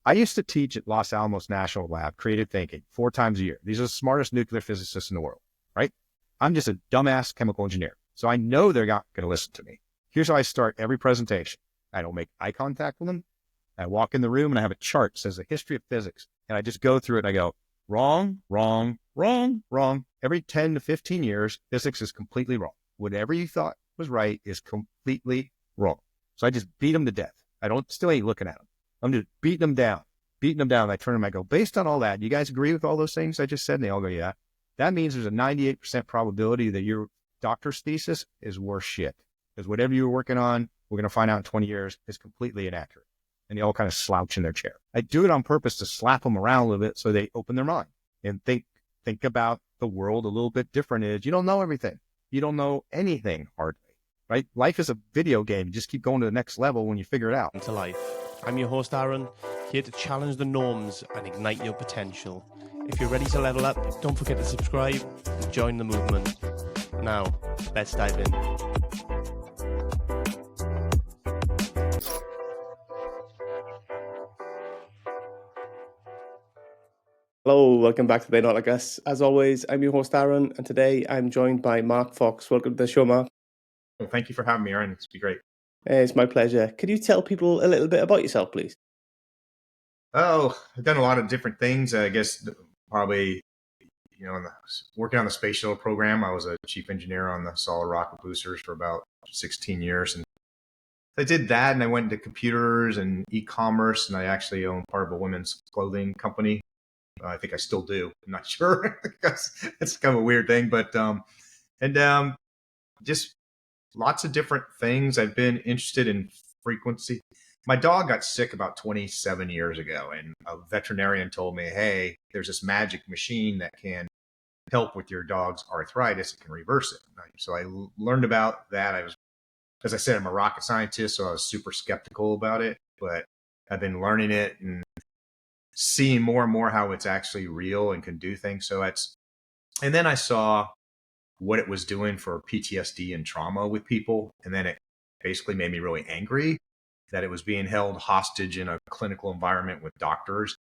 I used to teach at Los Alamos National Lab, creative thinking, 4 times a year. These are the smartest nuclear physicists in the world, right? I'm just a dumbass chemical engineer. So I know they're not going to listen to me. Here's how I start every presentation. I don't make eye contact with them. I walk in the room and I have a chart that says the history of physics. And I just go through it and I go, wrong, wrong, wrong, wrong. Every 10 to 15 years, physics is completely wrong. Whatever you thought was right is completely wrong. So I just beat them to death. Still ain't looking at them. I'm just beating them down. And I turn to them, I go, based on all that, you guys agree with all those things I just said? And they all go, yeah. That means there's a 98% probability that your doctor's thesis is worse shit. Because whatever you were working on, we're going to find out in 20 years is completely inaccurate. And they all kind of slouch in their chair. I do it on purpose to slap them around a little bit so they open their mind and think about the world a little bit different. Is you don't know everything. You don't know anything hardly, right? Life is a video game. You just keep going to the next level when you figure it out. Into life. I'm your host, Aaron, here to challenge the norms and ignite your potential. If you're ready to level up, don't forget to subscribe and join the movement. Now, let's dive in. Hello, welcome back to They Not Like Us. As always, I'm your host, Aaron, and today I'm joined by Mark Fox. Welcome to the show, Mark. Well, thank you for having me, Aaron. It's been great. It's my pleasure. Could you tell people a little bit about yourself, please? Oh, I've done a lot of different things. I guess probably, working on the space shuttle program. I was a chief engineer on the solid rocket boosters for about 16 years. And I did that, and I went into computers and e-commerce, and I actually own part of a women's clothing company. I think I still do. I'm not sure. It's kind of a weird thing, but just lots of different things. I've been interested in frequency. My dog got sick about 27 years ago, and a veterinarian told me, hey, there's this magic machine that can help with your dog's arthritis. It can reverse it. So I learned about that. As I said, I'm a rocket scientist, so I was super skeptical about it, but I've been learning it and seeing more and more how it's actually real and can do things. And then I saw what it was doing for PTSD and trauma with people. And then it basically made me really angry that it was being held hostage in a clinical environment with doctors.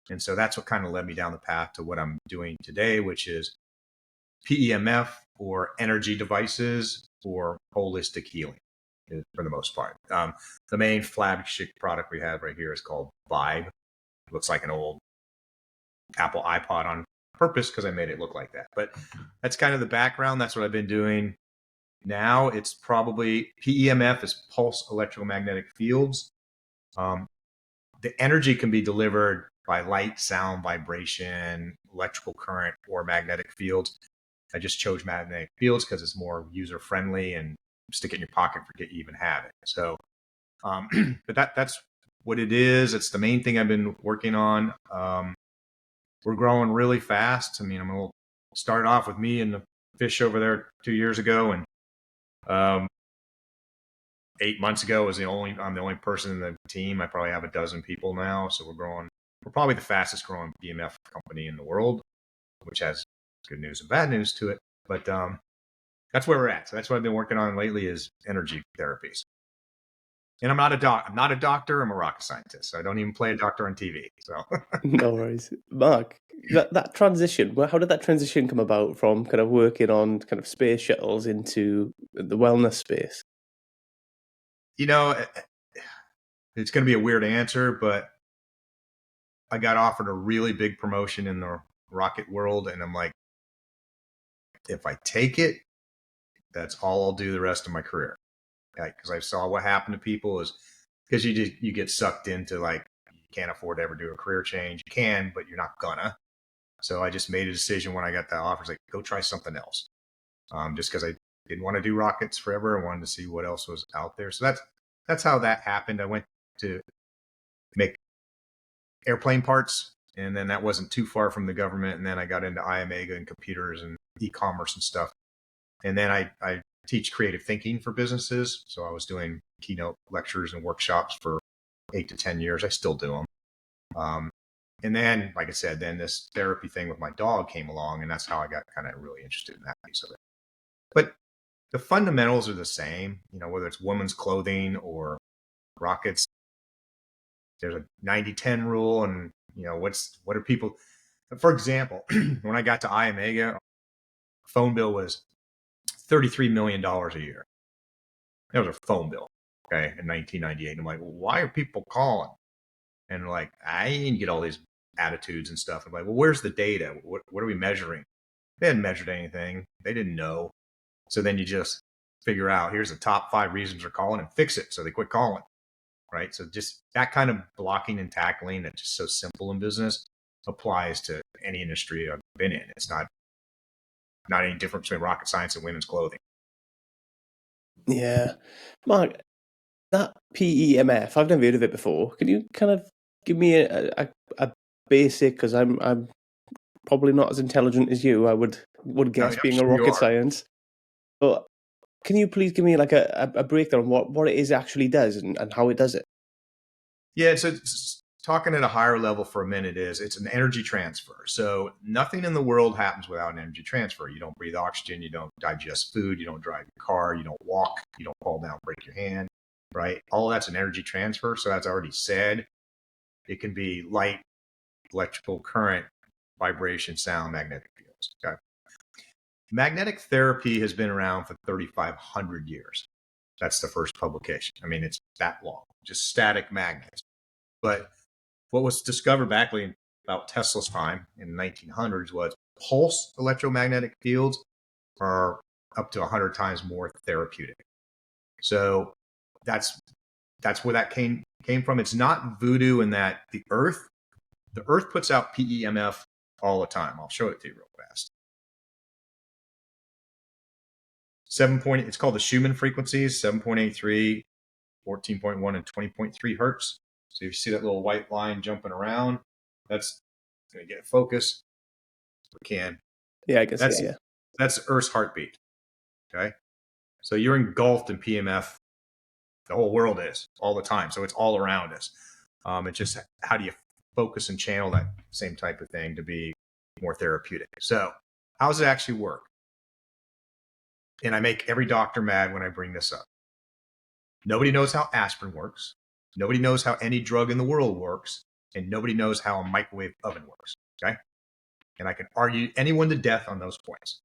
And so that's what kind of led me down the path to what I'm doing today, which is PEMF, or energy devices for holistic healing for the most part. The main flagship product we have right here is called Vibe. It looks like an old Apple iPod on purpose because I made it look like that. But that's kind of the background. That's what I've been doing. Now it's probably PEMF is Pulsed Electromagnetic Fields. The energy can be delivered by light, sound, vibration, electrical current, or magnetic fields. I just chose magnetic fields because it's more user friendly and stick it in your pocket, forget you even have it. So, but that's what it is. It's the main thing I've been working on. We're growing really fast. I mean, I'm going to start off with me and the fish over there 2 years ago. And 8 months ago I'm the only person in the team. I probably have a dozen people now. So we're growing. We're probably the fastest growing PEMF company in the world, which has good news and bad news to it. But that's where we're at. So that's what I've been working on lately is energy therapies. And I'm not a doctor. I'm a rocket scientist. So I don't even play a doctor on TV. So No worries. Mark, that transition, how did that transition come about from kind of working on kind of space shuttles into the wellness space? It's going to be a weird answer, but I got offered a really big promotion in the rocket world. And I'm like, if I take it, that's all I'll do the rest of my career. Because I saw what happened to people is because you get sucked into like, you can't afford to ever do a career change. You can, but you're not gonna. So I just made a decision when I got the offers, like go try something else. Just because I didn't want to do rockets forever. I wanted to see what else was out there. So that's how that happened. I went to make airplane parts, and then that wasn't too far from the government. And then I got into iOmega and computers and e-commerce and stuff. And then I teach creative thinking for businesses. So I was doing keynote lectures and workshops for 8 to 10 years. I still do them. And then, like I said, then this therapy thing with my dog came along, and that's how I got kind of really interested in that piece of it. But the fundamentals are the same, whether it's women's clothing or rockets. There's a 90-10 rule, and what are people? For example, when I got to iOmega, phone bill was $33 million a year. That was a phone bill, okay, in 1998. And I'm like, well, why are people calling? And like, I didn't get all these attitudes and stuff. I'm like, well, where's the data? What are we measuring? They hadn't measured anything. They didn't know. So then you just figure out, here's the top 5 reasons they're calling and fix it. So they quit calling, right? So just that kind of blocking and tackling that's just so simple in business applies to any industry I've been in. It's not any different between rocket science and women's clothing. Yeah. Mark, that PEMF, I've never heard of it before. Can you kind of give me a basic, because I'm probably not as intelligent as you, I would guess, I'm being sure a you rocket are. science. But can you please give me like a breakdown on what it is actually does and how it does it? Yeah, so talking at a higher level for a minute it's an energy transfer. So nothing in the world happens without an energy transfer. You don't breathe oxygen, you don't digest food, you don't drive your car, you don't walk, you don't fall down, break your hand, right? All that's an energy transfer. So as I already said, it can be light, electrical current, vibration, sound, magnetic fields. Okay. Magnetic therapy has been around for 3,500 years. That's the first publication. I mean, it's that long, just static magnets. But what was discovered back in about Tesla's time in the 1900s was pulsed electromagnetic fields are up to 100 times more therapeutic. So that's where that came from. It's not voodoo in that the Earth puts out PEMF all the time. I'll show it to you real fast. It's called the Schumann frequencies, 7.83, 14.1, and 20.3 hertz. So you see that little white line jumping around, that's going to get focus. We can. Yeah, I guess That's Earth's heartbeat. Okay. So you're engulfed in PEMF. The whole world is all the time. So it's all around us. It's just how do you focus and channel that same type of thing to be more therapeutic. So how does it actually work? And I make every doctor mad when I bring this up. Nobody knows how aspirin works. Nobody knows how any drug in the world works. And nobody knows how a microwave oven works. Okay. And I can argue anyone to death on those points.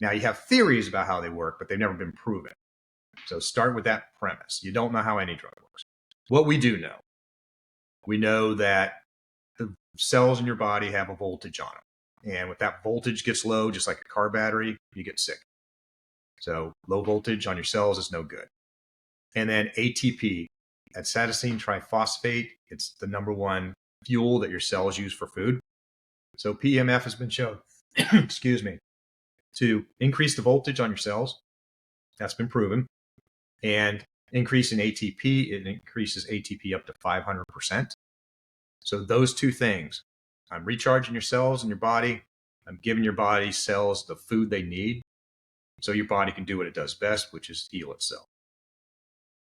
Now, you have theories about how they work, but they've never been proven. So start with that premise. You don't know how any drug works. What we do know, we know that the cells in your body have a voltage on them. And when that voltage gets low, just like a car battery, you get sick. So low voltage on your cells is no good. And then ATP, adenosine triphosphate, it's the number one fuel that your cells use for food. So PEMF has been shown, excuse me, to increase the voltage on your cells. That's been proven. And increase in ATP, it increases ATP up to 500%. So those two things, I'm recharging your cells in your body. I'm giving your body cells the food they need so your body can do what it does best, which is heal itself.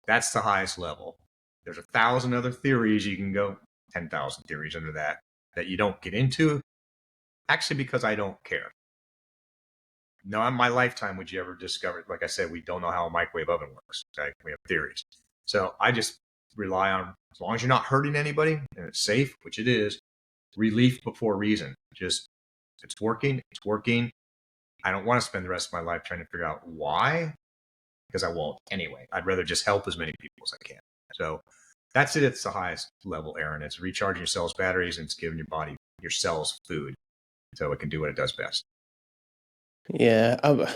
That's the highest level. There's 1,000 other theories. You can go 10,000 theories under that you don't get into, actually, because I don't care. No, in my lifetime would you ever discover, like I said, we don't know how a microwave oven works. Okay? We have theories. So I just rely on, as long as you're not hurting anybody and it's safe, which it is, relief before reason. Just, it's working. I don't want to spend the rest of my life trying to figure out why, because I won't anyway. I'd rather just help as many people as I can. So that's it. It's the highest level, Aaron. It's recharging your cells' batteries, and it's giving your body, your cells, food so it can do what it does best. Yeah, I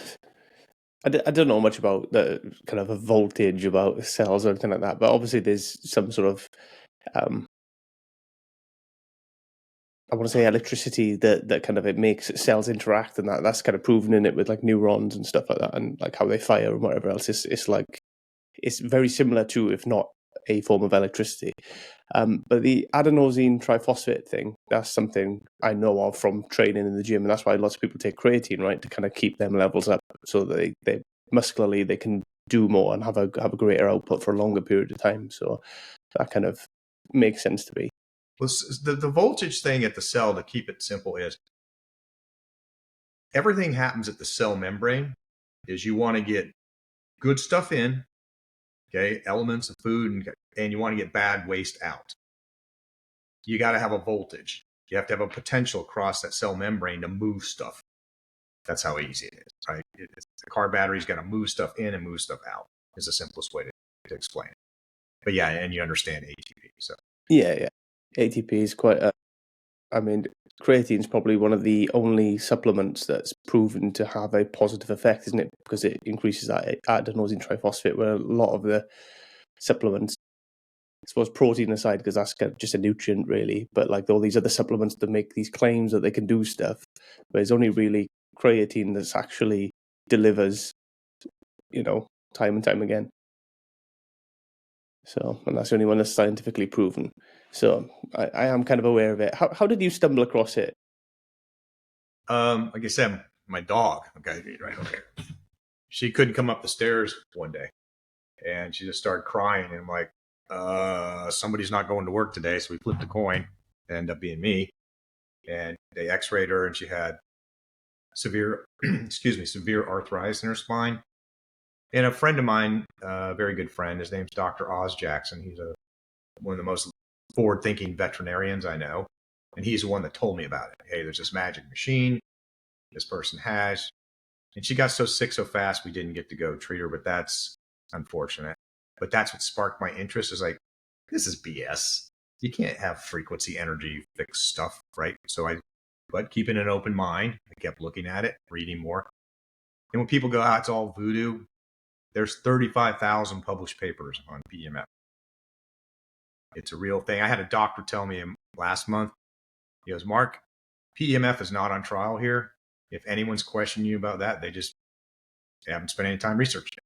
don't know much about the kind of a voltage about cells or anything like that, but obviously there's some sort of I want to say electricity that kind of it makes cells interact, and that's kind of proven in it with like neurons and stuff like that, and like how they fire and whatever else. It's like it's very similar to, if not a form of electricity. But the adenosine triphosphate thing, that's something I know of from training in the gym, and that's why lots of people take creatine, right, to kind of keep them levels up so that they muscularly they can do more and have a greater output for a longer period of time. So that kind of makes sense to me. Well, the voltage thing at the cell, to keep it simple, is everything happens at the cell membrane. Is you want to get good stuff in, okay, elements of food, and you want to get bad waste out. you got to have a voltage. You have to have a potential across that cell membrane to move stuff. That's how easy it is, right? The car battery's got to move stuff in and move stuff out is the simplest way to explain it. But yeah, and you understand ATP. So Yeah. ATP is quite I mean, creatine is probably one of the only supplements that's proven to have a positive effect, isn't it? Because it increases that adenosine triphosphate, where a lot of the supplements, I suppose protein aside, because that's just a nutrient really, but like all these other supplements that make these claims that they can do stuff, but it's only really creatine that's actually delivers, time and time again. So, and that's the only one that's scientifically proven. So I am kind of aware of it. How did you stumble across it? Like I said, my dog, okay, right over here, she couldn't come up the stairs one day, and she just started crying. And I'm like, somebody's not going to work today, so we flipped a coin. It ended up being me, and they X-rayed her, and she had severe, severe arthritis in her spine. And a friend of mine, a very good friend, his name's Dr. Oz Jackson. He's one of the most forward-thinking veterinarians I know. And he's the one that told me about it. Hey, there's this magic machine this person has. And she got so sick so fast, we didn't get to go treat her, but that's unfortunate. But that's what sparked my interest, is like, this is BS. You can't have frequency energy fix stuff, right? But keeping an open mind, I kept looking at it, reading more. And when people go, it's all voodoo, there's 35,000 published papers on PEMF. It's a real thing. I had a doctor tell me last month, he goes, Mark, PEMF is not on trial here. If anyone's questioning you about that, they haven't spent any time researching it,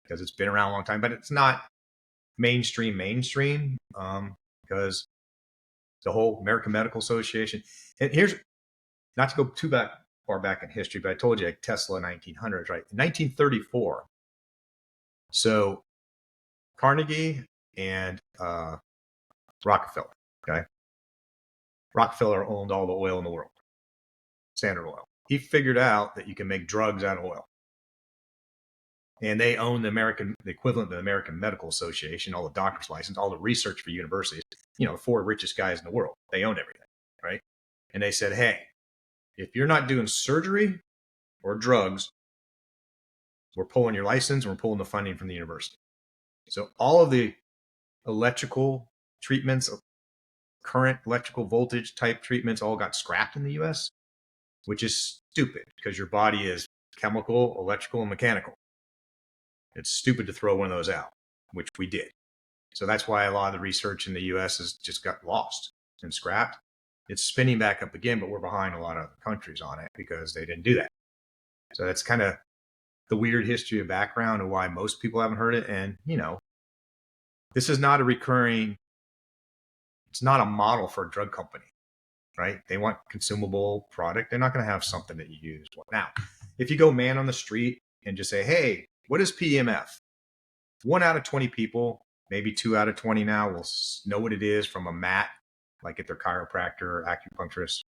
because it's been around a long time, but it's not mainstream, because the whole American Medical Association, and here's, not to go too far back in history, but I told you, like Tesla 1900s, right? In 1934, so Carnegie and Rockefeller, okay? Rockefeller owned all the oil in the world, Standard Oil. He figured out that you can make drugs out of oil. And they own the equivalent of the American Medical Association, all the doctor's license, all the research for universities, the 4 richest guys in the world. They own everything, right? And they said, hey, if you're not doing surgery or drugs, we're pulling your license and we're pulling the funding from the university. So all of the electrical treatments, current electrical voltage type treatments, all got scrapped in the US, which is stupid, because your body is chemical, electrical, and mechanical. It's stupid to throw one of those out, which we did. So that's why a lot of the research in the US has just got lost and scrapped. It's spinning back up again, but we're behind a lot of countries on it because they didn't do that. So that's kind of the weird history of background and why most people haven't heard it. And, this is not it's not a model for a drug company, right? They want consumable product. They're not going to have something that you use. Now, if you go man on the street and just say, hey, what is PEMF? 1 out of 20 people, maybe 2 out of 20 now, will know what it is from a mat, like at their chiropractor, acupuncturist,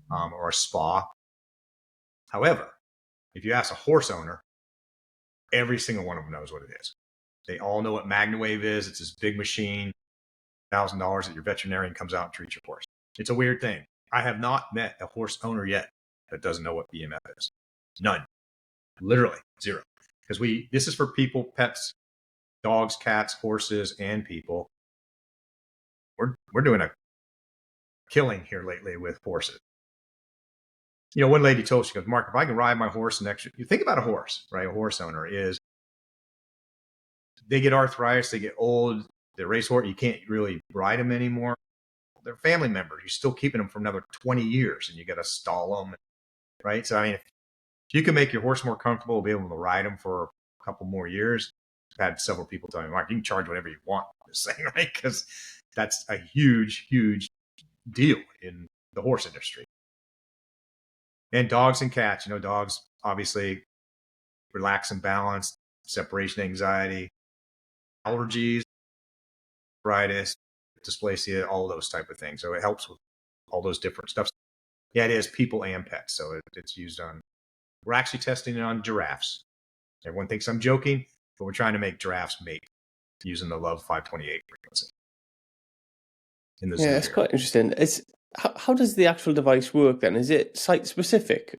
or a spa. However, if you ask a horse owner, every single one of them knows what it is. They all know what MagnaWave is. It's this big machine, $1,000 that your veterinarian comes out and treats your horse. It's a weird thing. I have not met a horse owner yet that doesn't know what PEMF is. None. Literally zero. Because this is for people, pets, dogs, cats, horses, and people. We're doing a killing here lately with horses. One lady told us, she goes, Mark, if I can ride my horse you think about a horse, right? A horse owner they get arthritis, they get old, they're race horse, you can't really ride them anymore. They're family members. You're still keeping them for another 20 years and you got to stall them, right? So, if you can make your horse more comfortable, be able to ride them for a couple more years. I've had several people tell me, Mark, you can charge whatever you want for this thing, right? Because that's a huge, huge deal in the horse industry. And dogs and cats, dogs obviously relax and balance, separation anxiety, allergies, arthritis, dysplasia, all those type of things. So it helps with all those different stuff. Yeah, it is people and pets. So it's used on, we're actually testing it on giraffes. Everyone thinks I'm joking, but we're trying to make giraffes mate using the Love 528 frequency. in the Yeah, zoo it's here. quite interesting. How does the actual device work then? Is it site specific,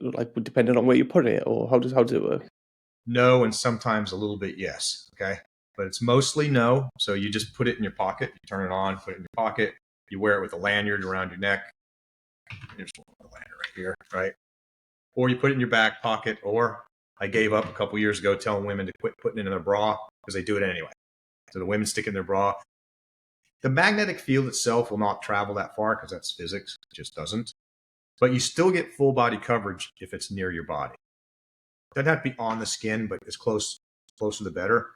like depending on where you put it, or how does it work? No, and sometimes a little bit yes. Okay. But it's mostly no. So you just put it in your pocket, you turn it on, put it in your pocket, you wear it with a lanyard around your neck. Here's a lanyard right here, right? Or you put it in your back pocket, or I gave up a couple years ago telling women to quit putting it in their bra because they do it anyway. So the women stick in their bra. The magnetic field itself will not travel that far because that's physics. It just doesn't. But you still get full body coverage if it's near your body. It doesn't have to be on the skin, but as closer the better.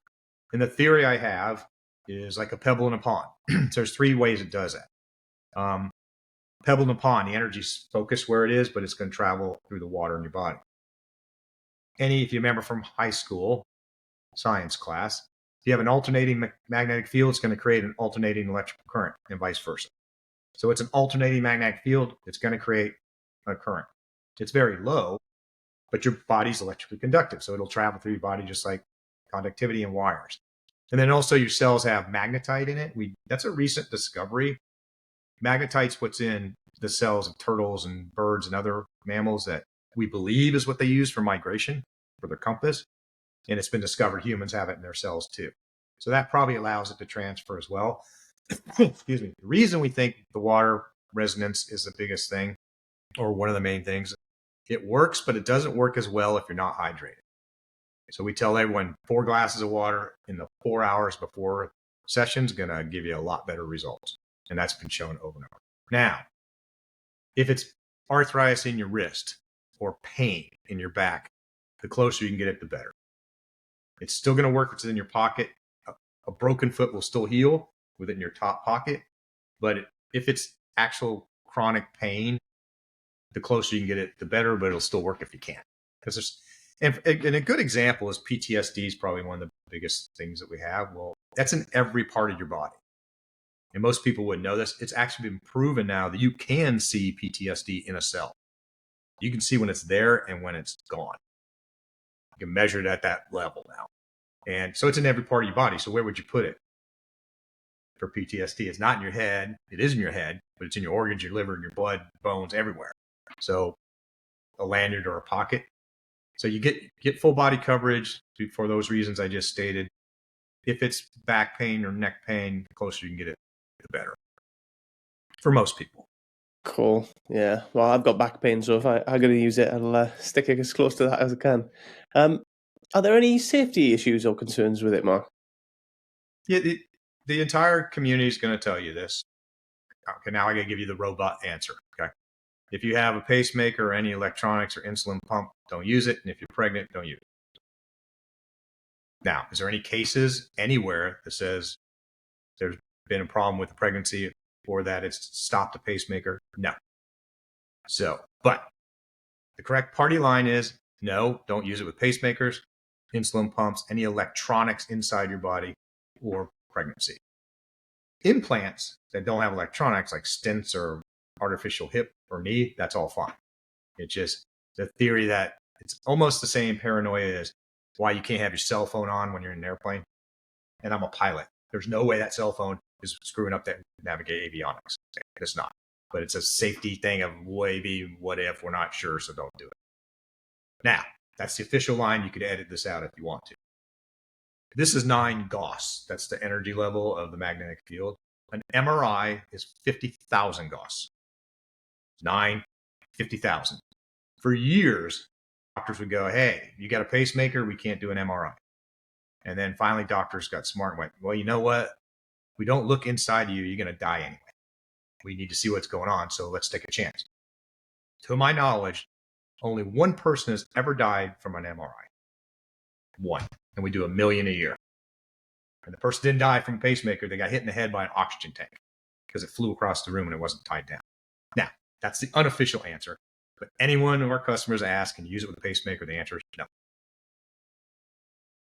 And the theory I have is like a pebble in a pond. So there's 3 ways it does that. Pebble in a pond, the energy's focused where it is, but it's going to travel through the water in your body. If you remember from high school science class, if you have an alternating magnetic field, it's going to create an alternating electrical current and vice versa. So it's an alternating magnetic field. It's going to create a current. It's very low, but your body's electrically conductive. So it'll travel through your body just like conductivity in wires. And then also your cells have magnetite in it. That's a recent discovery. Magnetite's what's in the cells of turtles and birds and other mammals that we believe is what they use for migration, for their compass. And it's been discovered humans have it in their cells too. So that probably allows it to transfer as well. Excuse me. The reason we think the water resonance is the biggest thing, or one of the main things, it works, but it doesn't work as well if you're not hydrated. So we tell everyone 4 glasses of water in the 4 hours before session's going to give you a lot better results. And that's been shown over and over. Now, if it's arthritis in your wrist or pain in your back, the closer you can get it, the better. It's still going to work within your pocket. A broken foot will still heal within your top pocket. But if it's actual chronic pain, the closer you can get it, the better, but it'll still work if you can. And a good example is PTSD is probably one of the biggest things that we have. Well, that's in every part of your body. And most people wouldn't know this. It's actually been proven now that you can see PTSD in a cell. You can see when it's there and when it's gone. You can measure it at that level now. And so it's in every part of your body. So where would you put it for PTSD? It's not in your head. It is in your head, but it's in your organs, your liver, your blood, bones, everywhere. So a lanyard or a pocket. So you get full body coverage for those reasons I just stated. If it's back pain or neck pain, the closer you can get it, the better. For most people. Cool. Yeah. Well, I've got back pain, so if I'm going to use it, I'll stick it as close to that as I can. Are there any safety issues or concerns with it, Mark? Yeah, the entire community is going to tell you this. Okay, now I got to give you the robot answer. Okay. If you have a pacemaker or any electronics or insulin pump, don't use it. And if you're pregnant, don't use it. Now, is there any cases anywhere that says there's been a problem with the pregnancy or that it's stopped the pacemaker? No. So, but the correct party line is no, don't use it with pacemakers, insulin pumps, any electronics inside your body, or pregnancy. Implants that don't have electronics like stents or artificial hip or knee, that's all fine. It's just the theory that it's almost the same paranoia as why you can't have your cell phone on when you're in an airplane. And I'm a pilot. There's no way that cell phone is screwing up that navigate avionics. It's not. But it's a safety thing of maybe what if, we're not sure, so don't do it. Now, that's the official line. You could edit this out if you want to. This is 9 Gauss. That's the energy level of the magnetic field. An MRI is 50,000 Gauss. 9, 50,000. For years, doctors would go, hey, you got a pacemaker, we can't do an MRI. And then finally, doctors got smart and went, well, you know what? We don't look inside you, you're going to die anyway. We need to see what's going on, so let's take a chance. To my knowledge, only one person has ever died from an MRI. One. And we do 1 million a year. And the person didn't die from a pacemaker. They got hit in the head by an oxygen tank because it flew across the room and it wasn't tied down. Now, that's the unofficial answer. But anyone of our customers ask, can you use it with a pacemaker? The answer is no.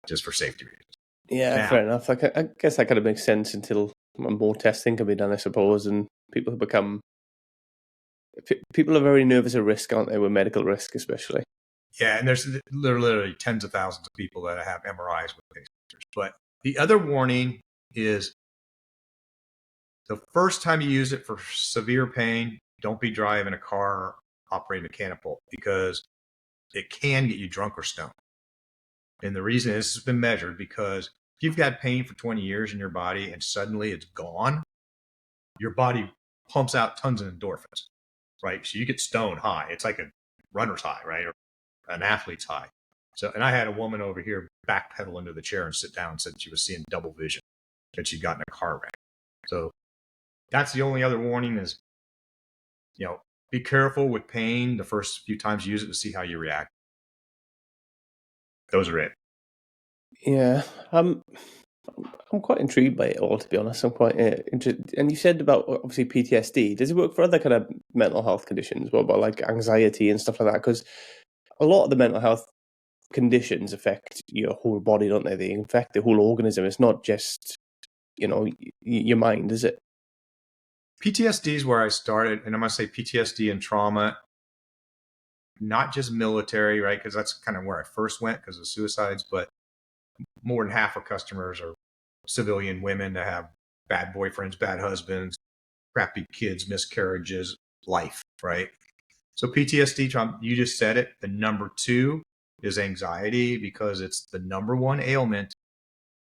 Just for safety reasons. Yeah, Now, fair enough. I guess that kind of makes sense until more testing can be done, I suppose, and people have become... People are very nervous of risk, aren't they, with medical risk especially? Yeah, and there's literally tens of thousands of people that have MRIs with pacemakers. But the other warning is The first time you use it for severe pain, don't be driving a car or operating a catapult, because it can get you drunk or stoned. And the reason this has been measured, because if you've got pain for 20 years in your body and suddenly it's gone, your body pumps out tons of endorphins, right? So you get stoned high. It's like a runner's high, right? Or an athlete's high. So, and I had a woman over here backpedal into the chair and sit down and said she was seeing double vision and she'd gotten a car wreck. So that's the only other warning is, be careful with pain the first few times you use it to see how you react. Those are it. Yeah. I'm quite intrigued by it all, to be honest. I'm quite interested. And you said about obviously PTSD. Does it work for other kind of mental health conditions? What about like anxiety and stuff like that? Because a lot of the mental health conditions affect your whole body, don't they? They affect the whole organism. It's not just, your mind, is it? PTSD is where I started, and I'm going to say PTSD and trauma, not just military, right? Because that's kind of where I first went because of suicides, but more than half of customers are civilian women that have bad boyfriends, bad husbands, crappy kids, miscarriages, life, right? So PTSD, trauma, you just said it. The number 2 is anxiety, because it's the number 1 ailment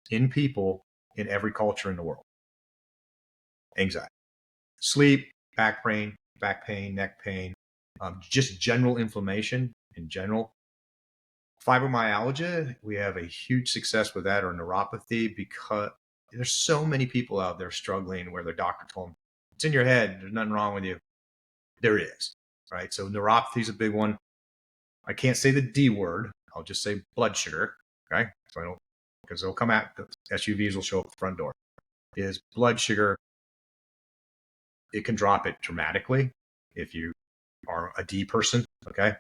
in people in every culture in the world. Anxiety. Sleep, back pain, neck pain, just general inflammation in general. Fibromyalgia, we have a huge success with that, or neuropathy, because there's so many people out there struggling where their doctor told them, it's in your head, there's nothing wrong with you. There is, right? So neuropathy is a big one. I can't say the D word. I'll just say blood sugar, okay? So I don't, because they'll come out, the SUVs will show up at the front door. Is blood sugar, it can drop it dramatically if you are a D person, okay?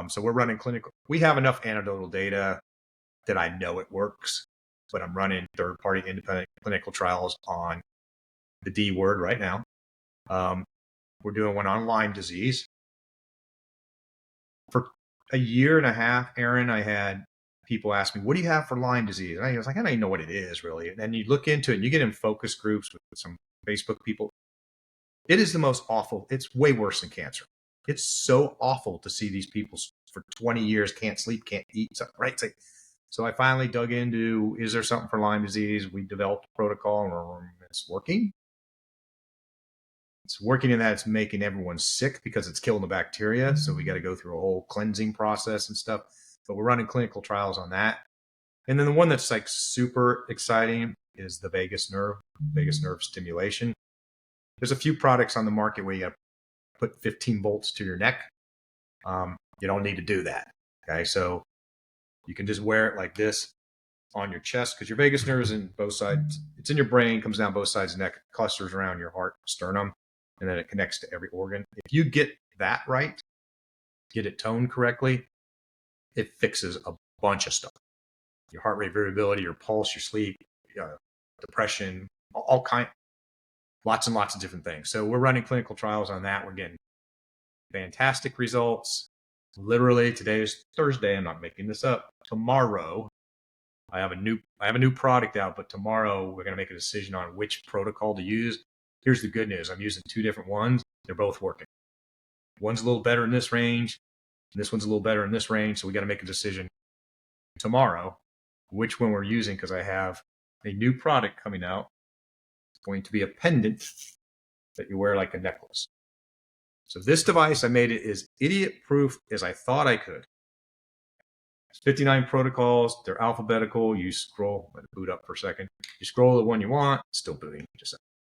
So we're running clinical. We have enough anecdotal data that I know it works, but I'm running third-party independent clinical trials on the D word right now. We're doing one on Lyme disease. For a year and a half, Aaron, I had people ask me, what do you have for Lyme disease? And I was like, I don't even know what it is really. And then you look into it and you get in focus groups with some Facebook people. It is the most awful. It's way worse than cancer. It's so awful to see these people for 20 years, can't sleep, can't eat, right? So I finally dug into, is there something for Lyme disease? We developed a protocol and it's working. It's working in that it's making everyone sick because it's killing the bacteria. So we got to go through a whole cleansing process and stuff. But we're running clinical trials on that. And then the one that's like super exciting is the vagus nerve stimulation. There's a few products on the market where you got to put 15 volts to your neck. You don't need to do that. Okay. So you can just wear it like this on your chest, because your vagus nerve is in both sides. It's in your brain, comes down both sides of the neck, clusters around your heart, sternum, and then it connects to every organ. If you get that right, get it toned correctly, it fixes a bunch of stuff. Your heart rate variability, your pulse, your sleep, depression, all kinds, lots and lots of different things. So we're running clinical trials on that. We're getting fantastic results. Literally, today is Thursday. I'm not making this up. Tomorrow, I have a new product out, but tomorrow we're going to make a decision on which protocol to use. Here's the good news. I'm using 2 different ones. They're both working. One's a little better in this range, and this one's a little better in this range. So we got to make a decision tomorrow which one we're using, because I have a new product coming out. It's going to be a pendant that you wear like a necklace. So this device, I made it as idiot-proof as I thought I could. It's 59 protocols. They're alphabetical. You scroll, let it boot up for a second. You scroll the one you want. It's still booting.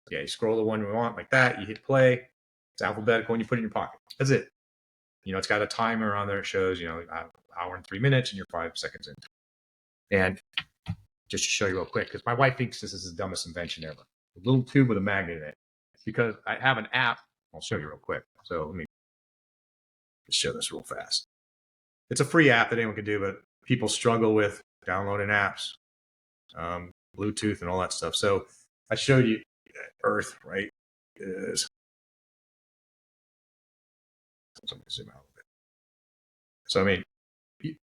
You scroll the one you want like that. You hit play. It's alphabetical, and you put it in your pocket. That's it. It's got a timer on there. It shows, hour and 3 minutes, and you're 5 seconds in. And just to show you real quick, because my wife thinks this is the dumbest invention ever. A little tube with a magnet in it. Because I have an app. I'll show you real quick. So let me just show this real fast. It's a free app that anyone can do, but people struggle with downloading apps, Bluetooth and all that stuff. So I showed you Earth, right? Is let me zoom out a bit. So, I mean,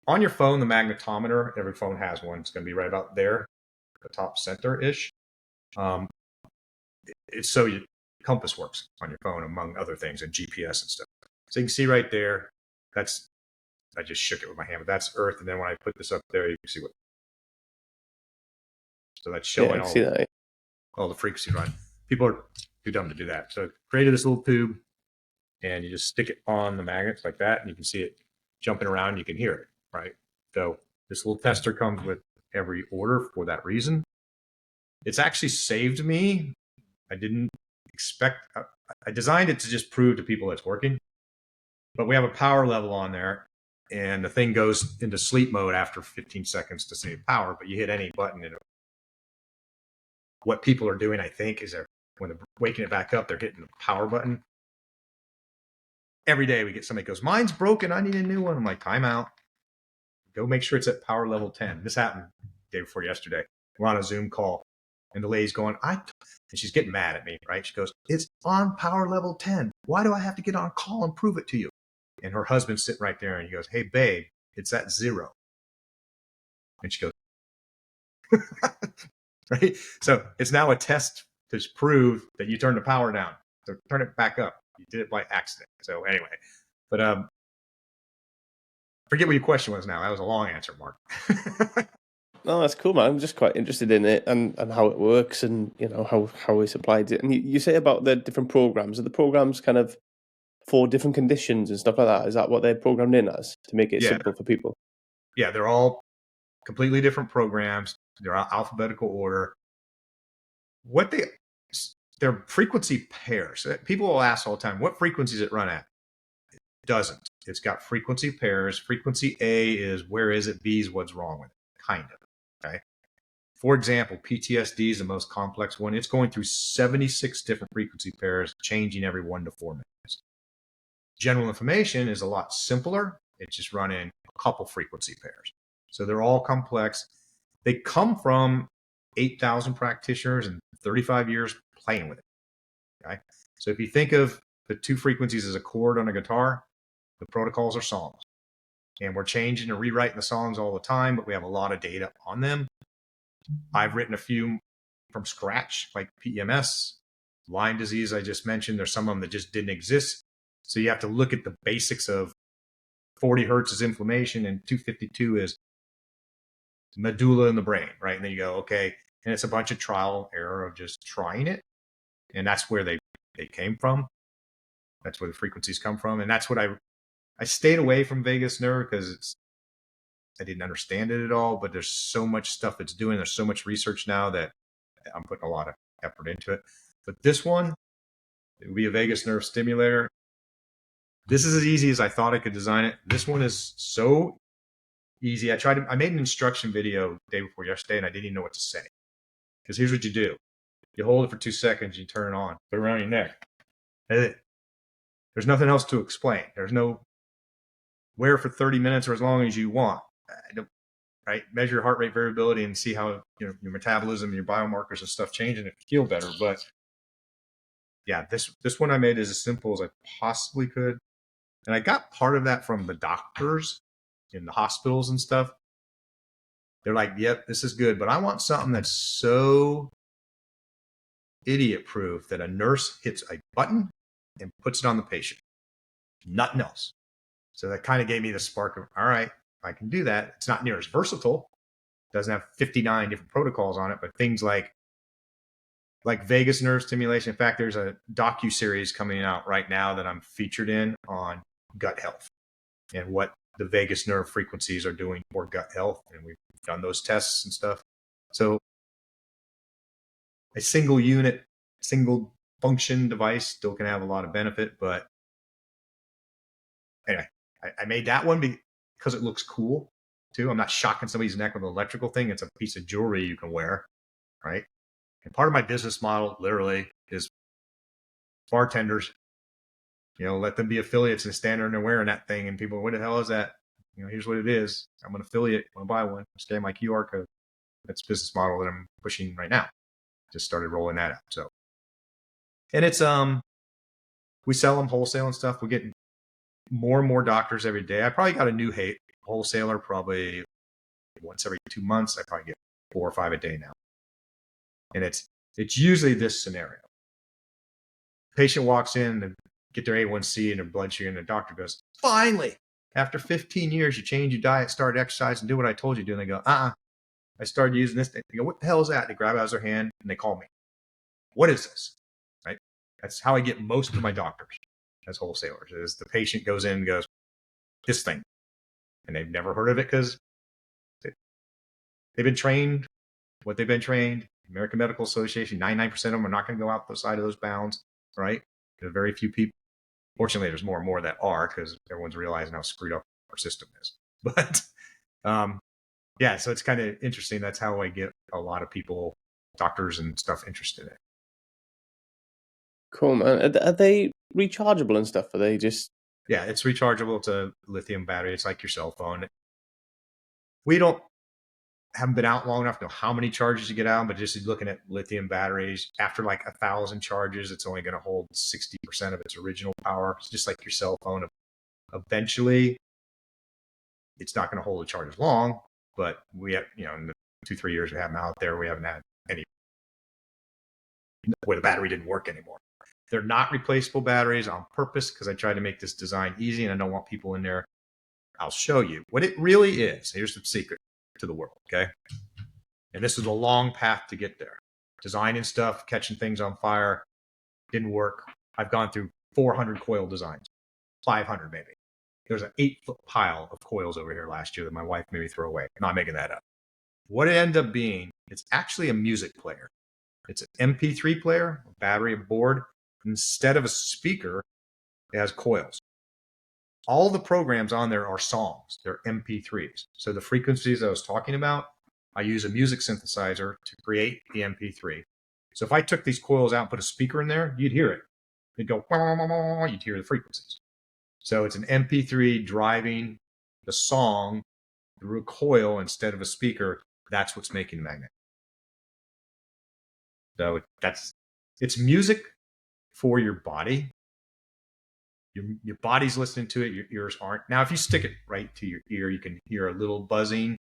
on your phone, the magnetometer, every phone has one. It's going to be right about there, the top center-ish. it's so your compass works on your phone, among other things, and GPS and stuff. So you can see right there, I just shook it with my hand, but that's Earth. And then when I put this up there, you can see so that's showing all the frequency run. People are too dumb to do that. So I created this little tube, and you just stick it on the magnets like that, and you can see it jumping around. You can hear it, right? So this little tester comes with every order for that reason. It's actually saved me. I didn't expect, I designed it to just prove to people it's working, but we have a power level on there, and the thing goes into sleep mode after 15 seconds to save power, but you hit any button and what people are doing, I think, is when they're waking it back up, they're hitting the power button. Every day we get somebody goes, mine's broken, I need a new one. I'm like, time out. Go make sure it's at power level 10. This happened the day before yesterday. We're on a Zoom call, and the lady's going, and she's getting mad at me, right? She goes, it's on power level 10. Why do I have to get on a call and prove it to you? And her husband's sitting right there, and he goes, hey, babe, it's at 0. And she goes, right? So it's now a test to prove that you turn the power down. So turn it back up. You did it by accident. So anyway, but forget what your question was now. That was a long answer, Mark. No, that's cool, man. I'm just quite interested in it and how it works, and how it's applied it. And you say about the different programs. Are the programs kind of for different conditions and stuff like that? Is that what they're programmed in as to make it simple for people? Yeah, they're all completely different programs. They're alphabetical order. They're frequency pairs. People will ask all the time, what frequencies it run at? It doesn't. It's got frequency pairs. Frequency A is where is it? B is what's wrong with it, kind of. Okay. For example, PTSD is the most complex one. It's going through 76 different frequency pairs, changing every 1 to 4 minutes. General information is a lot simpler. It's just running a couple frequency pairs. So they're all complex. They come from 8,000 practitioners and 35 years playing with it. Okay. So if you think of the 2 frequencies as a chord on a guitar, the protocols are songs. And we're changing and rewriting the songs all the time, but we have a lot of data on them. I've written a few from scratch, like PEMF, Lyme disease I just mentioned. There's some of them that just didn't exist. So you have to look at the basics of 40 hertz is inflammation and 252 is medulla in the brain, right? And then you go, okay. And it's a bunch of trial error of just trying it. And that's where they came from. That's where the frequencies come from. And that's what I stayed away from vagus nerve because I didn't understand it at all, but there's so much stuff it's doing. There's so much research now that I'm putting a lot of effort into it. But this one, it would be a vagus nerve stimulator. This is as easy as I thought I could design it. This one is so easy. I made an instruction video the day before yesterday, and I didn't even know what to say. Because here's what you do. You hold it for 2 seconds, you turn it on, put it around your neck. There's nothing else to explain. There's no wear for 30 minutes or as long as you want. Right? Measure your heart rate variability and see how your metabolism and your biomarkers and stuff change and it feel better. But yeah, this one I made is as simple as I possibly could. And I got part of that from the doctors in the hospitals and stuff. They're like, yep, this is good, but I want something that's so idiot proof that a nurse hits a button and puts it on the patient. Nothing else. So that kind of gave me the spark of, all right, I can do that. It's not near as versatile. It doesn't have 59 different protocols on it, but things like vagus nerve stimulation. In fact, there's a docu-series coming out right now that I'm featured in on gut health and what the vagus nerve frequencies are doing for gut health. And we've done those tests and stuff. So a single unit, single function device still can have a lot of benefit. But anyway, I made that one because it looks cool too. I'm not shocking somebody's neck with an electrical thing. It's a piece of jewelry you can wear, right? And part of my business model literally is bartenders, let them be affiliates and stand there and they're wearing that thing. And people, what the hell is that? Here's what it is. I'm an affiliate. Want to buy one? Scan my QR code. That's the business model that I'm pushing right now. Just started rolling that out. So, and it's, we sell them wholesale and stuff. We're getting more and more doctors every day. I probably got a new wholesaler probably once every 2 months. I probably get 4 or 5 a day now. And it's usually this scenario. Patient walks in and get their A1C and their blood sugar, and the doctor goes, finally, after 15 years, you change your diet, start exercise, and do what I told you to do. And they go, I started using this. They go, what the hell is that? They grab it out of their hand and they call me. What is this? Right? That's how I get most of my doctors as wholesalers, is the patient goes in and goes, this thing. And they've never heard of it because they've been trained what they've been trained. American Medical Association, 99% of them are not going to go outside of those bounds, right? There are very few people. Fortunately, there's more and more that are, because everyone's realizing how screwed up our system is. But yeah, so it's kind of interesting. That's how I get a lot of people, doctors and stuff, interested in it. Cool, man. Are they rechargeable and stuff? Are they just... Yeah, it's rechargeable. It's a lithium battery. It's like your cell phone. Haven't been out long enough to know how many charges you get out, but just looking at lithium batteries, after like 1,000 charges, it's only going to hold 60% of its original power. It's just like your cell phone. Eventually, it's not going to hold the charge as long, but we have, in the 2-3 years we have them out there, we haven't had any where the battery didn't work anymore. They're not replaceable batteries on purpose, because I tried to make this design easy and I don't want people in there. I'll show you what it really is. Here's the secret to the world, okay? And this is a long path to get there. Designing stuff, catching things on fire, didn't work. I've gone through 400 coil designs, 500 maybe. There's an 8-foot pile of coils over here last year that my wife made me throw away. I'm not making that up. What it ended up being, it's actually a music player. It's an MP3 player, a battery, a board. Instead of a speaker, it has coils. All the programs on there are songs. They're MP3s. So the frequencies I was talking about, I use a music synthesizer to create the MP3. So if I took these coils out and put a speaker in there, you'd hear it. It'd go, you'd hear the frequencies. So it's an MP3 driving the song through a coil instead of a speaker. That's what's making the magnet. So it's music for your body. Your body's listening to it. Your ears aren't. Now, if you stick it right to your ear, you can hear a little buzzing,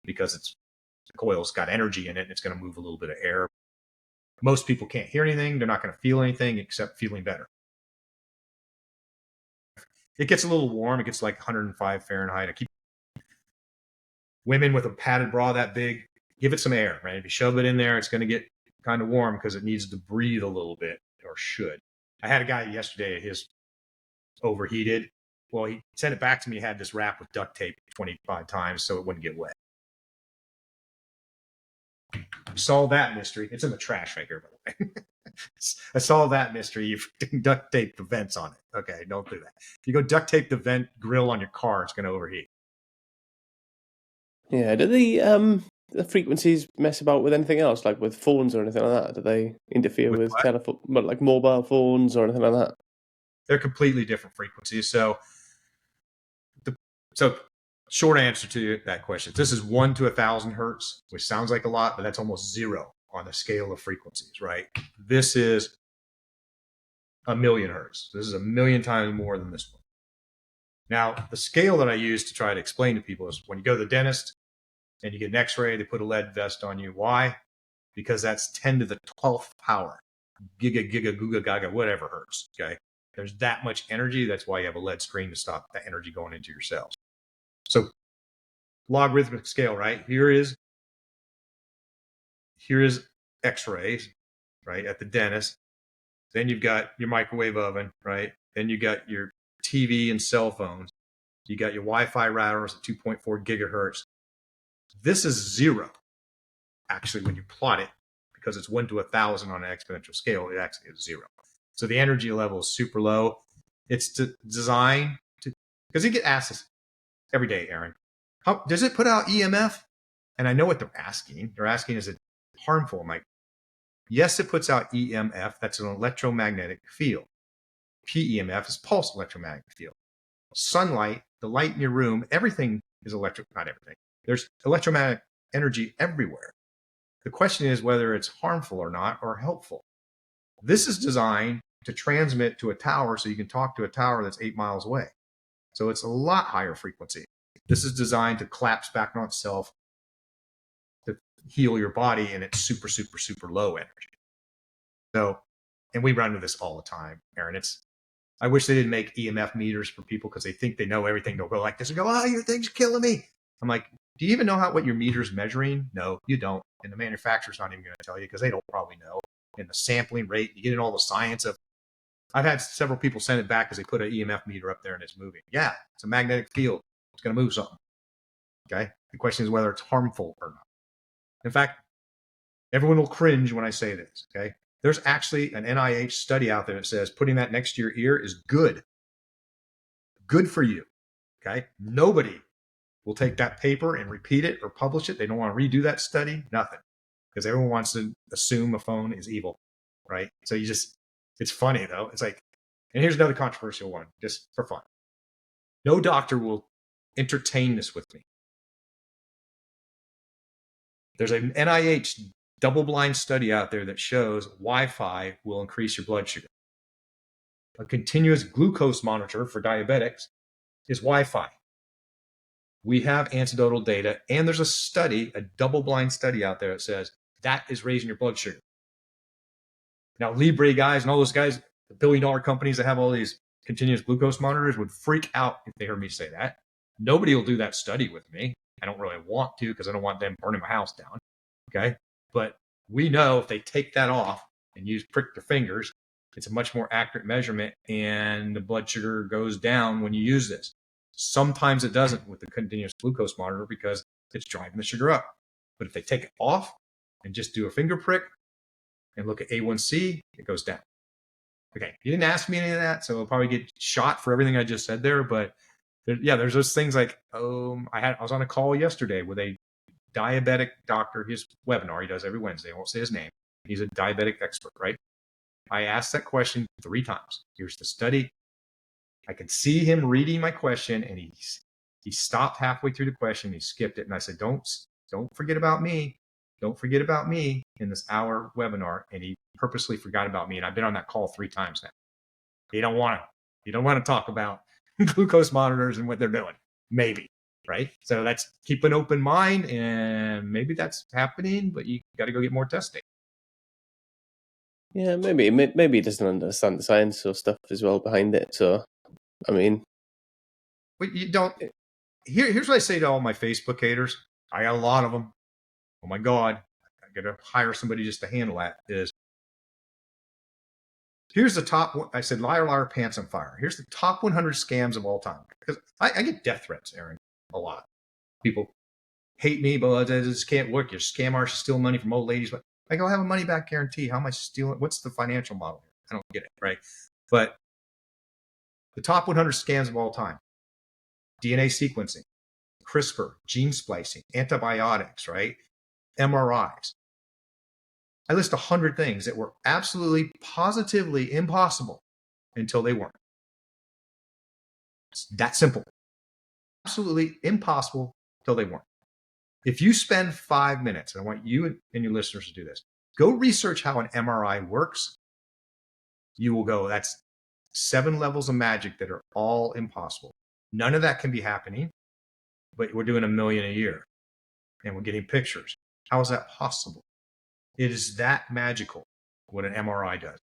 because the coil's got energy in it and it's going to move a little bit of air. Most people can't hear anything. They're not going to feel anything except feeling better. It gets a little warm. It gets like 105 Fahrenheit. I keep women with a padded bra that big, give it some air, right? If you shove it in there, it's going to get kind of warm because it needs to breathe a little bit, or should. I had a guy yesterday, his overheated. Well, he sent it back to me. He had this wrap with duct tape 25 times so it wouldn't get wet. Solved that mystery. It's in the trash right here, by the way. I solved that mystery. You duct tape the vents on it. Okay, don't do that. If you go duct tape the vent grill on your car, it's going to overheat. Yeah, do the frequencies mess about with anything else, like with phones or anything like that? Do they interfere with telephone, like mobile phones or anything like that? They're completely different frequencies. So short answer to that question, this is 1 to 1,000 hertz, which sounds like a lot, but that's almost 0 on the scale of frequencies, right? This is 1,000,000 hertz. This is 1,000,000 times more than this one. Now, the scale that I use to try to explain to people is when you go to the dentist and you get an x-ray, they put a lead vest on you. Why? Because that's 10 to the 12th power. Giga, guga, gaga, whatever hertz, okay? There's that much energy. That's why you have a lead screen to stop that energy going into your cells. So logarithmic scale, right? Here is x-rays, right, at the dentist. Then you've got your microwave oven, right? Then you got your TV and cell phones. You got your Wi-Fi routers at 2.4 gigahertz. This is 0, actually, when you plot it, because it's 1 to 1,000 on an exponential scale. It actually is 0. So the energy level is super low. It's designed to, because you get asked this every day, Aaron, how does it put out EMF? And I know what they're asking. They're asking, is it harmful? I'm like, yes, it puts out EMF. That's an electromagnetic field. PEMF is pulsed electromagnetic field. Sunlight, the light in your room, everything is not everything. There's electromagnetic energy everywhere. The question is whether it's harmful or not, or helpful. This is designed to transmit to a tower so you can talk to a tower that's 8 miles away. So it's a lot higher frequency. This is designed to collapse back on itself, to heal your body, and it's super, super, super low energy. So And we run into this all the time, Aaron. I wish they didn't make EMF meters for people because they think they know everything. They'll go like this and go, "Oh, your thing's killing me." I'm like, do you even know what your meter's measuring? No, you don't. And the manufacturer's not even going to tell you because they don't probably know. And the sampling rate, you get in all the science of. I've had several people send it back because they put an EMF meter up there and it's moving. Yeah, it's a magnetic field. It's going to move something. Okay. The question is whether it's harmful or not. In fact, everyone will cringe when I say this. Okay. There's actually an NIH study out there that says putting that next to your ear is good. Good for you. Okay. Nobody will take that paper and repeat it or publish it. They don't want to redo that study. Nothing. Because everyone wants to assume a phone is evil. Right. So it's funny though. It's like, and here's another controversial one, just for fun. No doctor will entertain this with me. There's an NIH double-blind study out there that shows Wi-Fi will increase your blood sugar. A continuous glucose monitor for diabetics is Wi-Fi. We have anecdotal data, and there's a study, a double-blind study out there that says that is raising your blood sugar. Now, Libre guys and all those guys, the billion-dollar companies that have all these continuous glucose monitors would freak out if they heard me say that. Nobody will do that study with me. I don't really want to because I don't want them burning my house down. Okay. But we know if they take that off and prick their fingers, it's a much more accurate measurement and the blood sugar goes down when you use this. Sometimes it doesn't with the continuous glucose monitor because it's driving the sugar up. But if they take it off and just do a finger prick and look at A1C, it goes down. Okay. You didn't ask me any of that, so I'll probably get shot for everything I just said there. But there's those things like, I was on a call yesterday with a diabetic doctor, his webinar he does every Wednesday. I won't say his name. He's a diabetic expert, right? I asked that question 3 times. Here's the study. I could see him reading my question and he stopped halfway through the question. He skipped it. And I said, don't forget about me. Don't forget about me in this hour webinar. And he purposely forgot about me. And I've been on that call 3 times now. You don't want to talk about glucose monitors and what they're doing. Maybe. Right. So that's keep an open mind, and maybe that's happening, but you got to go get more testing. Yeah, maybe he doesn't understand the science or stuff as well behind it. So, I mean, but you don't. Here's what I say to all my Facebook haters. I got a lot of them. Oh my God, I got to hire somebody just to handle that. Here's the top one. I said, liar, liar, pants on fire. Here's the top 100 scams of all time. Because I get death threats, Aaron, a lot. People hate me, but this can't work. Your scam artists steal money from old ladies. But I go, have a money back guarantee. How am I stealing? What's the financial model here? I don't get it, right? But the top 100 scams of all time: DNA sequencing, CRISPR, gene splicing, antibiotics, right? MRIs. I list 100 things that were absolutely, positively impossible until they weren't. It's that simple. Absolutely impossible until they weren't. If you spend 5 minutes, and I want you and your listeners to do this, go research how an MRI works. You will go, that's 7 levels of magic that are all impossible. None of that can be happening, but we're doing 1 million a year and we're getting pictures. How is that possible? It is that magical what an MRI does.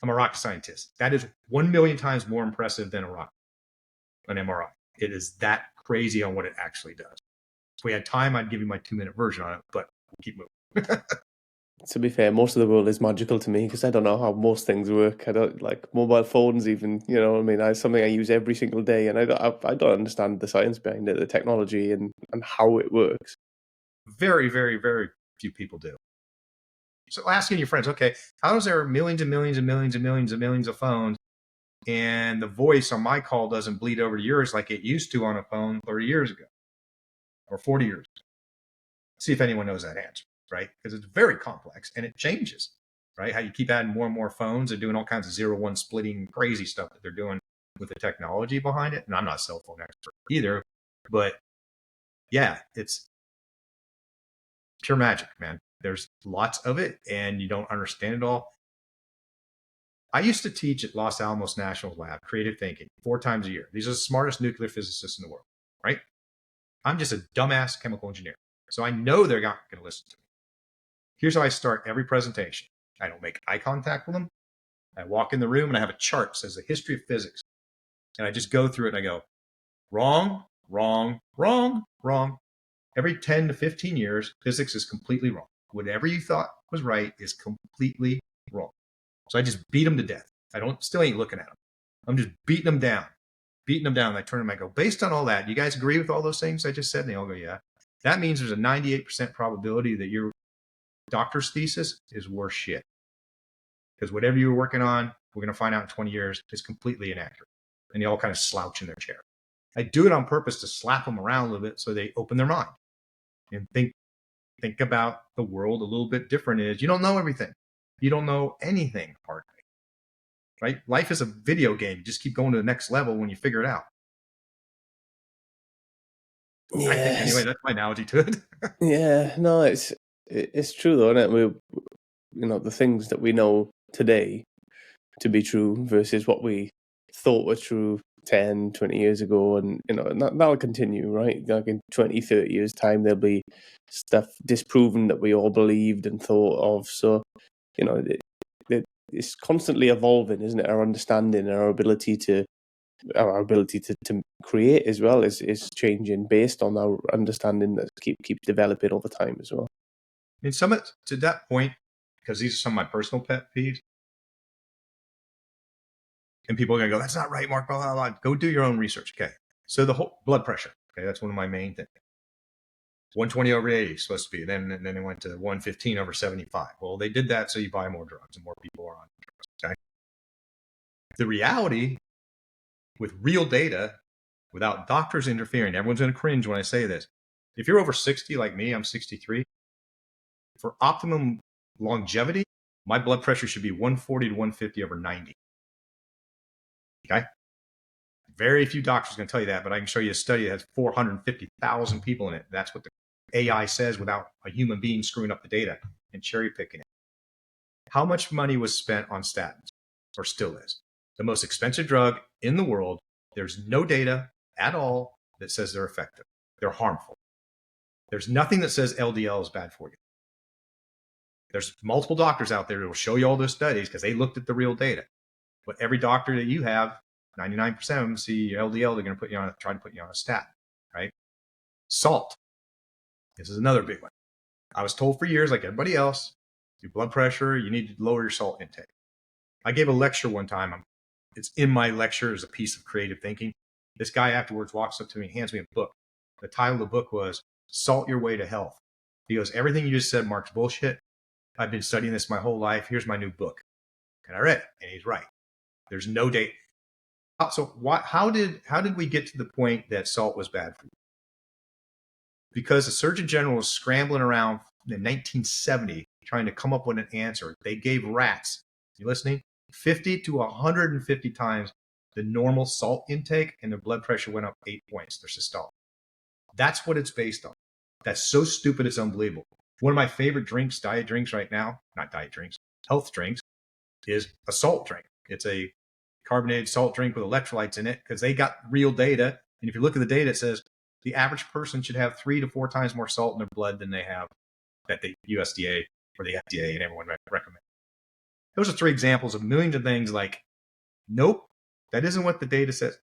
I'm a rocket scientist. That is 1 million times more impressive than an MRI. It is that crazy on what it actually does. If we had time, I'd give you my 2-minute version on it, but we'll keep moving. To be fair, most of the world is magical to me because I don't know how most things work. I don't like mobile phones even, you know what I mean? It's something I use every single day and I don't understand the science behind it, the technology and how it works. Very, very, very few people do. So asking your friends, okay, how is there millions and millions and millions and millions and millions of phones and the voice on my call doesn't bleed over to yours like it used to on a phone 30 years ago or 40 years ago? See if anyone knows that answer, right? Because it's very complex and it changes, right? How you keep adding more and more phones and doing all kinds of 0-1 splitting crazy stuff that they're doing with the technology behind it. And I'm not a cell phone expert either, but yeah, it's pure magic, man. There's lots of it and you don't understand it all. I used to teach at Los Alamos National Lab, creative thinking, 4 times a year. These are the smartest nuclear physicists in the world, right? I'm just a dumbass chemical engineer. So I know they're not going to listen to me. Here's how I start every presentation. I don't make eye contact with them. I walk in the room and I have a chart that says the history of physics. And I just go through it and I go, wrong, wrong, wrong, wrong. Every 10 to 15 years, physics is completely wrong. Whatever you thought was right is completely wrong. So I just beat them to death. Still ain't looking at them. I'm just beating them down. And I turn to them, I go, based on all that, you guys agree with all those things I just said? And they all go, yeah. That means there's a 98% probability that your doctor's thesis is worse shit. Because whatever you were working on, we're going to find out in 20 years, is completely inaccurate. And they all kind of slouch in their chair. I do it on purpose to slap them around a little bit so they open their mind and think about the world a little bit different. Is you don't know everything. You don't know anything hardly. Right? Life is a video game. You just keep going to the next level when you figure it out. Yes. I think, anyway, that's my analogy to it. Yeah, no, it's true though, isn't it? The things that we know today to be true versus what we thought were true 10, 20 years ago, and that'll continue, right? Like in 20, 30 years time, there'll be stuff disproven that we all believed and thought of. So, it's constantly evolving, isn't it? Our understanding, our ability to create as well is changing based on our understanding that keeps developing over time as well. I mean, to that point, because these are some of my personal pet peeves, and people are going to go, that's not right, Mark, blah, blah, blah. Go do your own research. Okay. So the whole blood pressure, okay, that's one of my main things. 120 over 80 is supposed to be. Then they went to 115 over 75. Well, they did that so you buy more drugs and more people are on drugs. Okay. The reality with real data, without doctors interfering, everyone's going to cringe when I say this. If you're over 60 like me, I'm 63, for optimum longevity, my blood pressure should be 140 to 150 over 90. Okay. Very few doctors can tell you that, but I can show you a study that has 450,000 people in it. That's what the AI says without a human being screwing up the data and cherry picking it. How much money was spent on statins, or still is? The most expensive drug in the world. There's no data at all that says they're effective. They're harmful. There's nothing that says LDL is bad for you. There's multiple doctors out there that will show you all those studies because they looked at the real data. But every doctor that you have, 99% of them see your LDL, they're going to try to put you on a statin, right? Salt. This is another big one. I was told for years, like everybody else, your blood pressure, you need to lower your salt intake. I gave a lecture one time. It's in my lecture as a piece of creative thinking. This guy afterwards walks up to me and hands me a book. The title of the book was Salt Your Way to Health. He goes, everything you just said, Mark's bullshit. I've been studying this my whole life. Here's my new book. And I read it, and he's right. There's no data. So how did we get to the point that salt was bad for you? Because the Surgeon General was scrambling around in 1970 trying to come up with an answer. They gave rats, you listening, 50 to 150 times the normal salt intake, and their blood pressure went up 8 points, their systolic. That's what it's based on. That's so stupid, it's unbelievable. One of my favorite drinks, diet drinks right now, not diet drinks, health drinks, is a salt drink. It's a carbonated salt drink with electrolytes in it because they got real data. And if you look at the data, it says the average person should have 3 to 4 times more salt in their blood than they have that the USDA or the FDA and everyone recommend. Those are 3 examples of millions of things like, nope, that isn't what the data says.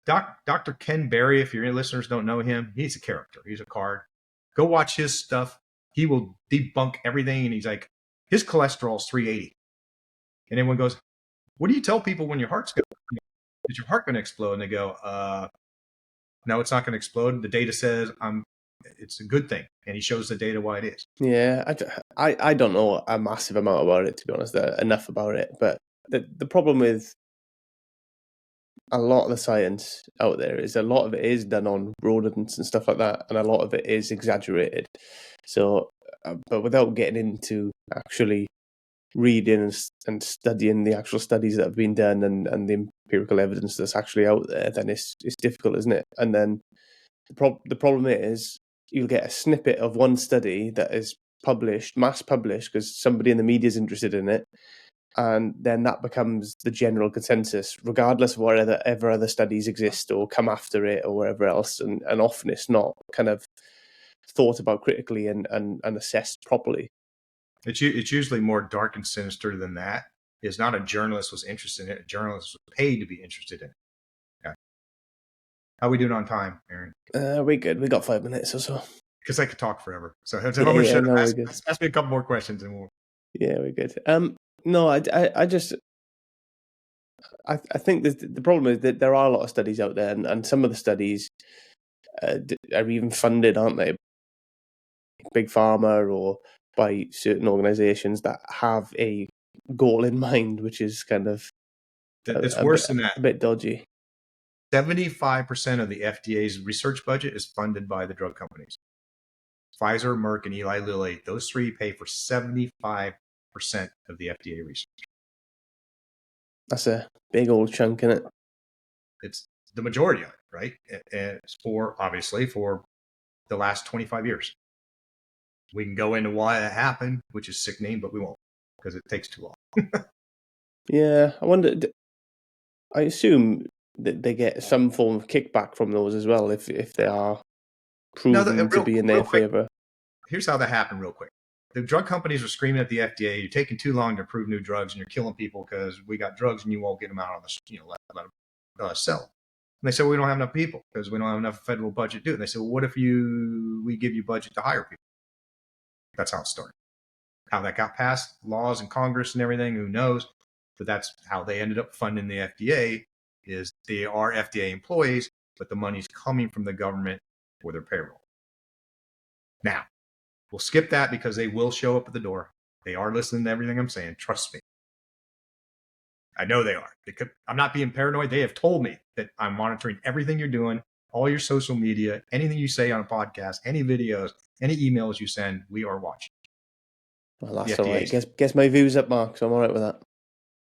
Dr. Ken Parry, if your listeners don't know him, he's a character. He's a card. Go watch his stuff. He will debunk everything. And he's like, his cholesterol is 380. And everyone goes, what do you tell people when your heart's going to, is your heart going to explode? And they go, no, it's not going to explode. The data says it's a good thing. And he shows the data why it is. Yeah, I don't know a massive amount about it, to be honest, enough about it. But the problem with a lot of the science out there is a lot of it is done on rodents and stuff like that, and a lot of it is exaggerated. So, but without getting into actually reading and studying the actual studies that have been done and the empirical evidence that's actually out there, then it's difficult, isn't it? And then the problem is you'll get a snippet of one study that is published, mass published, because somebody in the media is interested in it, and then that becomes the general consensus, regardless of whatever other studies exist or come after it or wherever else. And often it's not kind of thought about critically and assessed properly. It's usually more dark and sinister than that. is not a journalist was interested in it. A journalist was paid to be interested in it. Okay. How we doing on time, Aaron? We good. We got 5 minutes or so. Because I could talk forever. So No, we're good. ask me a couple more questions and we'll. Yeah, we're good. No, I think the problem is that there are a lot of studies out there, and some of the studies are even funded, aren't they? Big Pharma or by certain organizations that have a goal in mind, which is kind of It's worse than that. A bit dodgy. 75% of the FDA's research budget is funded by the drug companies. Pfizer, Merck, and Eli Lilly, those three pay for 75% of the FDA research. That's a big old chunk in it. It's the majority of it, right? And it's obviously for the last 25 years. We can go into why that happened, which is sickening, but we won't because it takes too long. Yeah, I wonder. I assume that they get some form of kickback from those as well if they are proven to be in their favor. Here's how that happened real quick. The drug companies were screaming at the FDA, "You're taking too long to approve new drugs, and you're killing people because we got drugs and you won't get them out on the let them sell." And they said, "We don't have enough people because we don't have enough federal budget to do it." And they said, "Well, what if we give you budget to hire people?" That's how it started. How that got passed, laws in Congress and everything, who knows? But that's how they ended up funding the FDA. Is they are FDA employees, but the money's coming from the government for their payroll. Now, we'll skip that because they will show up at the door. They are listening to everything I'm saying. Trust me. I know they are. I'm not being paranoid. They have told me that I'm monitoring everything you're doing, all your social media, anything you say on a podcast, any videos, any emails you send, we are watching. Well, that's all right. Guess my view's up, Mark, so I'm all right with that.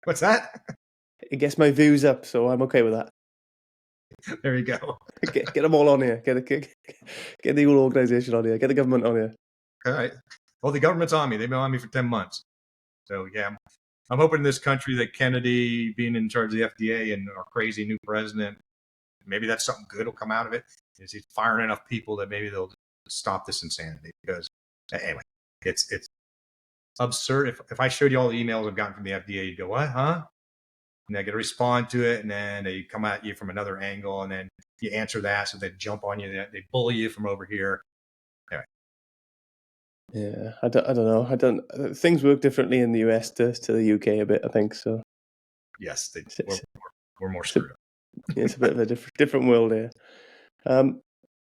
What's that? It gets my views up, so I'm okay with that. There you go. Get them all on here. Get the whole organization on here. Get the government on here. All right. Well, the government's on me. They've been on me for 10 months. So, yeah, I'm hoping in this country that Kennedy being in charge of the FDA and our crazy new president, maybe that's something good will come out of it. Is he's firing enough people that maybe they'll stop this insanity? Because anyway, it's absurd. If I showed you all the emails I've gotten from the FDA, you'd go, "What, huh?" And I get to respond to it, and then they come at you from another angle, and then you answer that, so they jump on you, they bully you from over here. Anyway. Yeah, I don't know. Things work differently in the US to the UK a bit, I think. So yes, we're more screwed up. It's a bit of a different world here.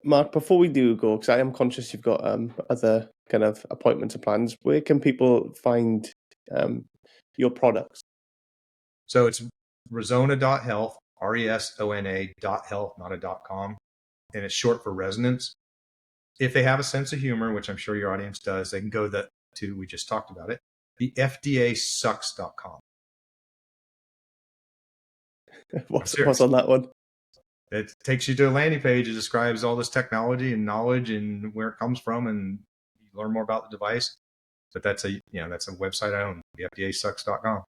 Mark, before we do go, because I am conscious you've got other kind of appointments and plans, where can people find your products? So it's resona.health, RESONA.health, not a .com, and it's short for resonance. If they have a sense of humor, which I'm sure your audience does, they can go to, we just talked about it, the FDAsucks.com. What's on that one? It takes you to a landing page. It describes all this technology and knowledge and where it comes from, and you learn more about the device. But that's a website I own, the FDAsucks.com.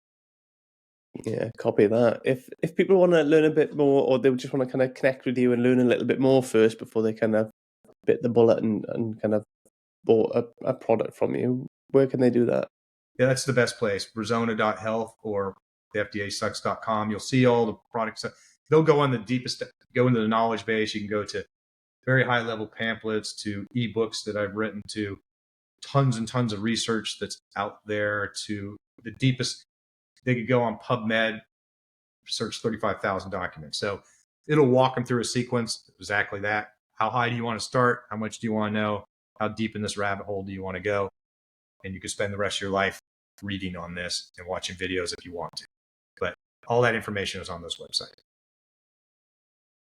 Yeah, copy that. If people want to learn a bit more, or they just want to kind of connect with you and learn a little bit more first before they kind of bit the bullet and kind of bought a product from you, where can they do that? Yeah, that's the best place. Resona.health or the FDAsucks.com. You'll see all the products. They'll go on the deepest, go into the knowledge base. You can go to very high level pamphlets, to ebooks that I've written, to tons and tons of research that's out there, to the deepest. They could go on PubMed, search 35,000 documents. So it'll walk them through a sequence, exactly that. How high do you want to start? How much do you want to know? How deep in this rabbit hole do you want to go? And you can spend the rest of your life reading on this and watching videos if you want to. But all that information is on this website.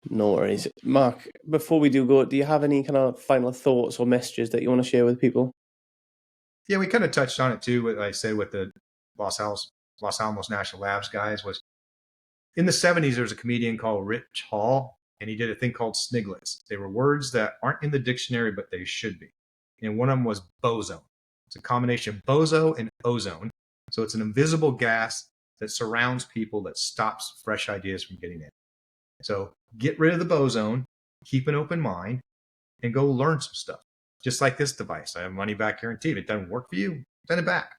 No worries. Mark, before we do go, do you have any kind of final thoughts or messages that you want to share with people? Yeah, we kind of touched on it too. What I said with the Los Alamos National Labs guys was, in the 70s, there was a comedian called Rich Hall, and he did a thing called sniglets. They were words that aren't in the dictionary, but they should be. And one of them was boson. It's a combination of bozo and ozone. So it's an invisible gas that surrounds people, that stops fresh ideas from getting in. So get rid of the boson, keep an open mind, and go learn some stuff. Just like this device. I have money back guarantee. If it doesn't work for you, send it back.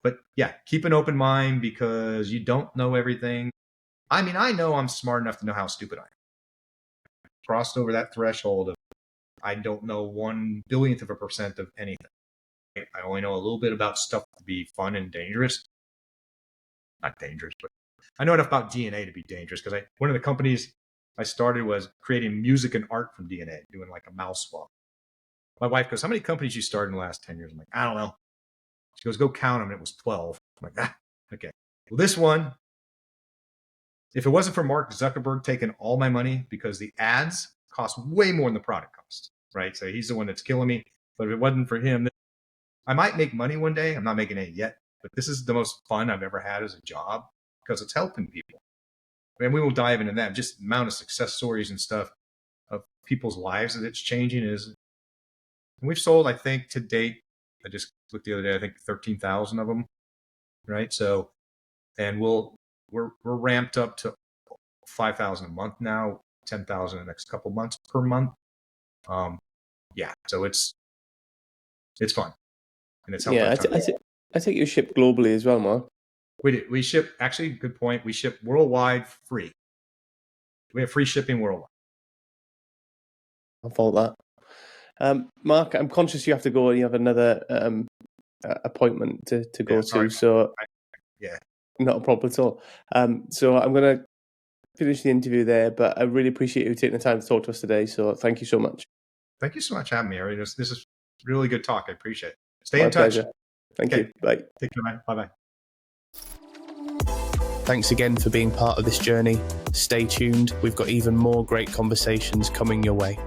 But yeah, keep an open mind because you don't know everything. I mean, I know I'm smart enough to know how stupid I am. Crossed over that threshold of I don't know 1/1000% of anything. I only know a little bit about stuff to be fun and dangerous. Not dangerous, but I know enough about DNA to be dangerous because one of the companies I started was creating music and art from DNA, doing like a mouse swap. My wife goes, "How many companies you started in the last 10 years?" I'm like, "I don't know." She goes, "Go count them." And it was 12. I'm like, okay. Well, this one, if it wasn't for Mark Zuckerberg taking all my money because the ads cost way more than the product costs, right? So he's the one that's killing me. But if it wasn't for him, I might make money one day. I'm not making it yet, but this is the most fun I've ever had as a job because it's helping people. And we will dive into that. Just the amount of success stories and stuff of people's lives that it's changing is, and we've sold, I think, to date, I just looked the other day, I think 13,000 of them, right? So, and we're ramped up to 5,000 a month now, 10,000 in the next couple months per month. Yeah, so it's fun and it's helped. Yeah, I think you ship globally as well, Mark. We ship, actually, good point. We ship worldwide free. We have free shipping worldwide. I'll follow that. Mark, I'm conscious you have to go and you have another appointment to go to. So yeah, not a problem at all. So I'm going to finish the interview there, but I really appreciate you taking the time to talk to us today. So thank you so much. Thank you so much for having me, Harry. This is really good talk. I appreciate it. Stay My in touch. pleasure. Thank you. Bye. Take care, man. Bye-bye. Thanks again for being part of this journey. Stay tuned. We've got even more great conversations coming your way.